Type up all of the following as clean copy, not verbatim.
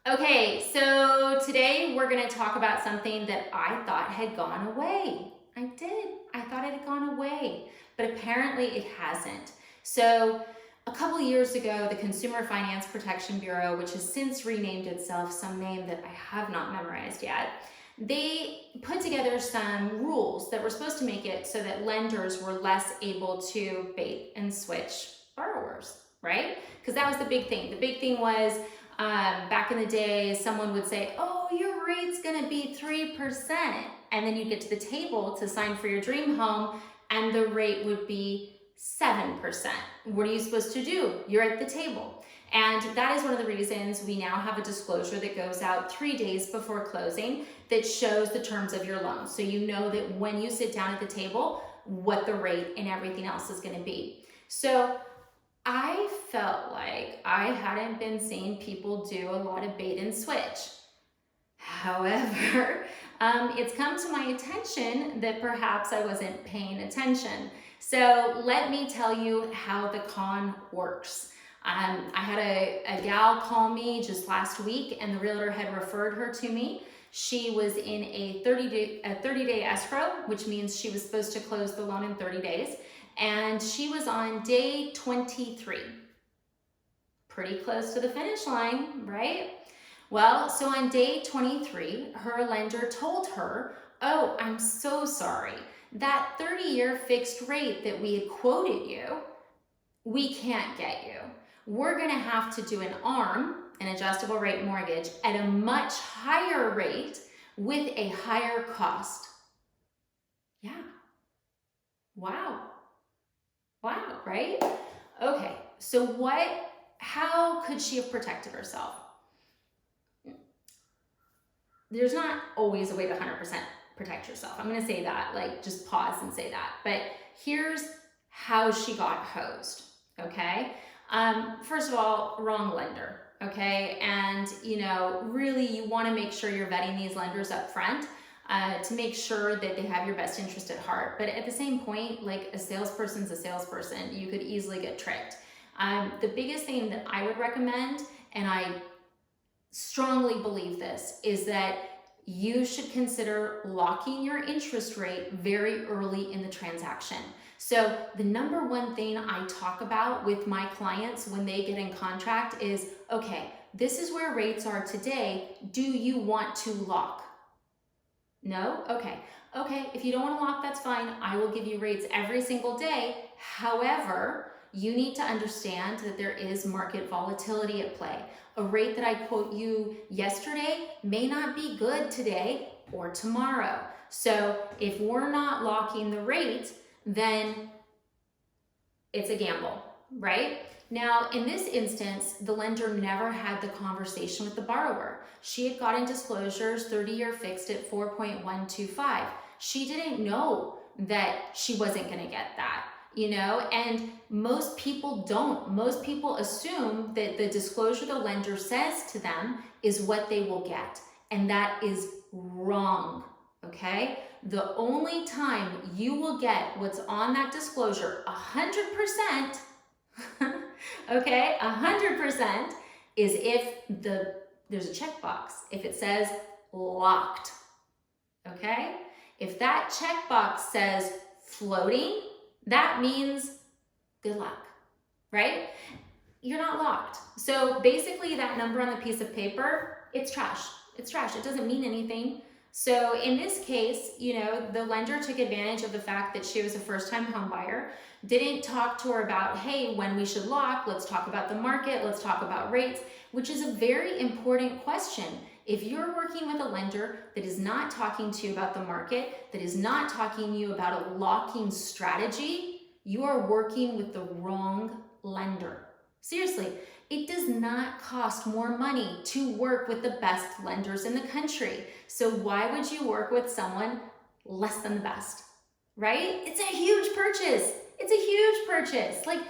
Okay, so today we're going to talk about something that I thought had gone away. I did. I thought it had gone away, but apparently it hasn't. So, a couple years ago, the Consumer Finance Protection Bureau, which has since renamed itself some name that I have not memorized yet, they put together some rules that were supposed to make it so that lenders were less able to bait and switch borrowers, right? Because that was the big thing. The big thing was back in the day, someone would say, oh, your rate's gonna be 3%. And then you get to the table to sign for your dream home and the rate would be 7%. What are you supposed to do? You're at the table. And that is one of the reasons we now have a disclosure that goes out 3 days before closing that shows the terms of your loan. So you know that when you sit down at the table, what the rate and everything else is gonna be. So I felt like I hadn't been seeing people do a lot of bait and switch. However, it's come to my attention that perhaps I wasn't paying attention. So let me tell you how the con works. I had a gal call me just last week and the realtor had referred her to me. She was in a 30-day escrow, which means she was supposed to close the loan in 30 days. And she was on day 23. Pretty close to the finish line, right? Well, so on day 23, her lender told her, oh, I'm so sorry. That 30-year fixed rate that we had quoted you, we can't get you. We're gonna have to do an ARM, an adjustable rate mortgage, at a much higher rate with a higher cost. Yeah. Wow. Wow, right? Okay, so how could she have protected herself? There's not always a way to 100% protect yourself. I'm gonna say that, like just pause and say that. But here's how she got hosed, okay? First of all, wrong lender, okay? And really you wanna make sure you're vetting these lenders up front. To make sure that they have your best interest at heart. But at the same point, like a salesperson's a salesperson, you could easily get tricked. The biggest thing that I would recommend, and I strongly believe this, is that you should consider locking your interest rate very early in the transaction. So the number one thing I talk about with my clients when they get in contract is, okay, this is where rates are today. Do you want to lock? No? Okay. Okay, if you don't want to lock, that's fine. I will give you rates every single day. However, you need to understand that there is market volatility at play. A rate that I quote you yesterday may not be good today or tomorrow. So if we're not locking the rate, then it's a gamble, right? Now, in this instance, the lender never had the conversation with the borrower. She had gotten disclosures, 30-year fixed at 4.125. She didn't know that she wasn't going to get that, and most people don't. Most people assume that the disclosure the lender says to them is what they will get, and that is wrong, okay? The only time you will get what's on that disclosure 100%, okay, 100% is if there's a checkbox, if it says locked, okay? If that checkbox says floating, that means good luck, right? You're not locked. So basically that number on the piece of paper, it's trash. It's trash. It doesn't mean anything. So in this case, the lender took advantage of the fact that she was a first-time home buyer, didn't talk to her about, hey, when we should lock, let's talk about the market, let's talk about rates, which is a very important question. If you're working with a lender that is not talking to you about the market, that is not talking to you about a locking strategy, you are working with the wrong lender. Seriously, it does not cost more money to work with the best lenders in the country. So why would you work with someone less than the best, right? It's a huge purchase. It's a huge purchase. Like,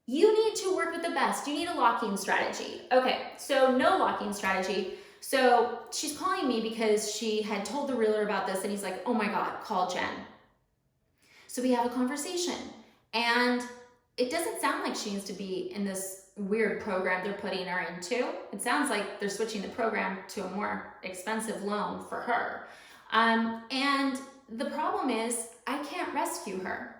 you need to work with the best. You need a locking strategy. Okay, so no locking strategy. So she's calling me because she had told the realtor about this and he's like, oh my God, call Jen. So we have a conversation and it doesn't sound like she needs to be in this weird program they're putting her into. It sounds like they're switching the program to a more expensive loan for her. And the problem is, I can't rescue her.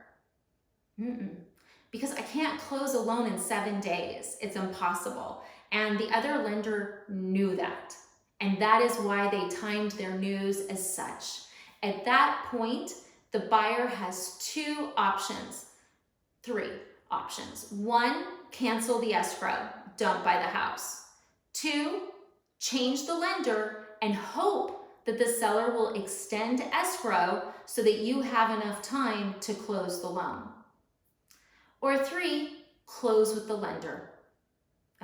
Because I can't close a loan in 7 days. It's impossible. And the other lender knew that. And that is why they timed their news as such. At that point, the buyer has 2 options, 3 options. 1, cancel the escrow, don't buy the house. 2, change the lender and hope that the seller will extend escrow so that you have enough time to close the loan. Or 3, close with the lender.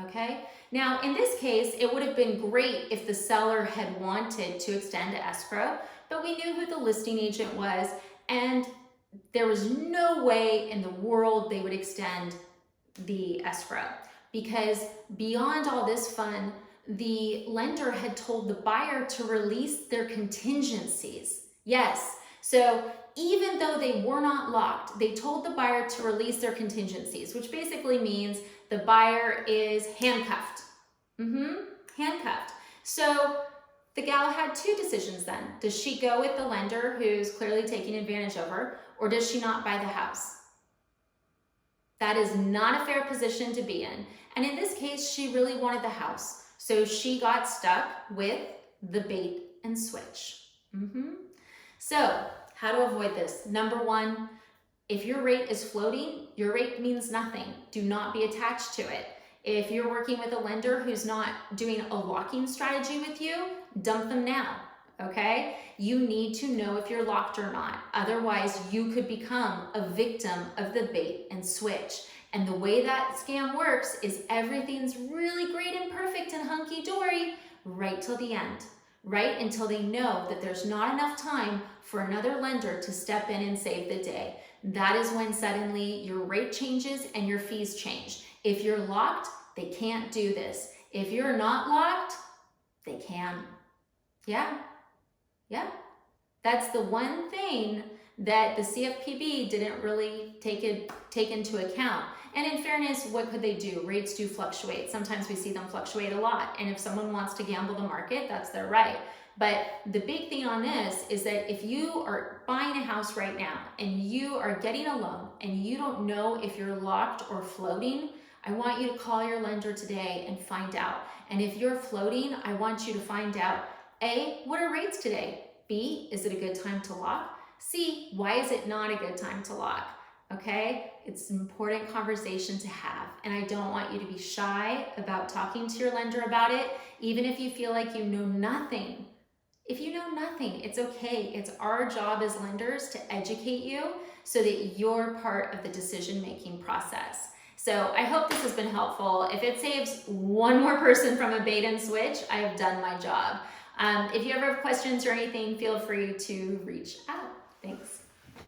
Okay? Now, in this case, it would have been great if the seller had wanted to extend escrow, but we knew who the listing agent was, and there was no way in the world they would extend the escrow, because beyond all this fun, the lender had told the buyer to release their contingencies. Yes, so even though they were not locked, they told the buyer to release their contingencies, which basically means the buyer is handcuffed. Handcuffed. So the gal had 2 decisions then. Does she go with the lender who's clearly taking advantage of her, or does she not buy the house? That is not a fair position to be in. And in this case, she really wanted the house. So she got stuck with the bait and switch. So how to avoid this? Number 1, if your rate is floating, your rate means nothing. Do not be attached to it. If you're working with a lender who's not doing a locking strategy with you, dump them now, okay? You need to know if you're locked or not. Otherwise, you could become a victim of the bait and switch. And the way that scam works is everything's really great and perfect and hunky-dory right till the end, right until they know that there's not enough time for another lender to step in and save the day. That is when suddenly your rate changes and your fees change. If you're locked, they can't do this. If you're not locked, they can. Yeah. That's the one thing that the CFPB didn't really take into account. And in fairness, what could they do? Rates do fluctuate. Sometimes we see them fluctuate a lot. And if someone wants to gamble the market, that's their right. But the big thing on this is that if you are buying a house right now and you are getting a loan and you don't know if you're locked or floating, I want you to call your lender today and find out. And if you're floating, I want you to find out, A, what are rates today? B, is it a good time to lock? C, why is it not a good time to lock? Okay, it's an important conversation to have. And I don't want you to be shy about talking to your lender about it, even if you feel like you know nothing. If you know nothing, it's okay. It's our job as lenders to educate you so that you're part of the decision-making process. So I hope this has been helpful. If it saves one more person from a bait and switch, I have done my job. If you ever have questions or anything, feel free to reach out. Thanks.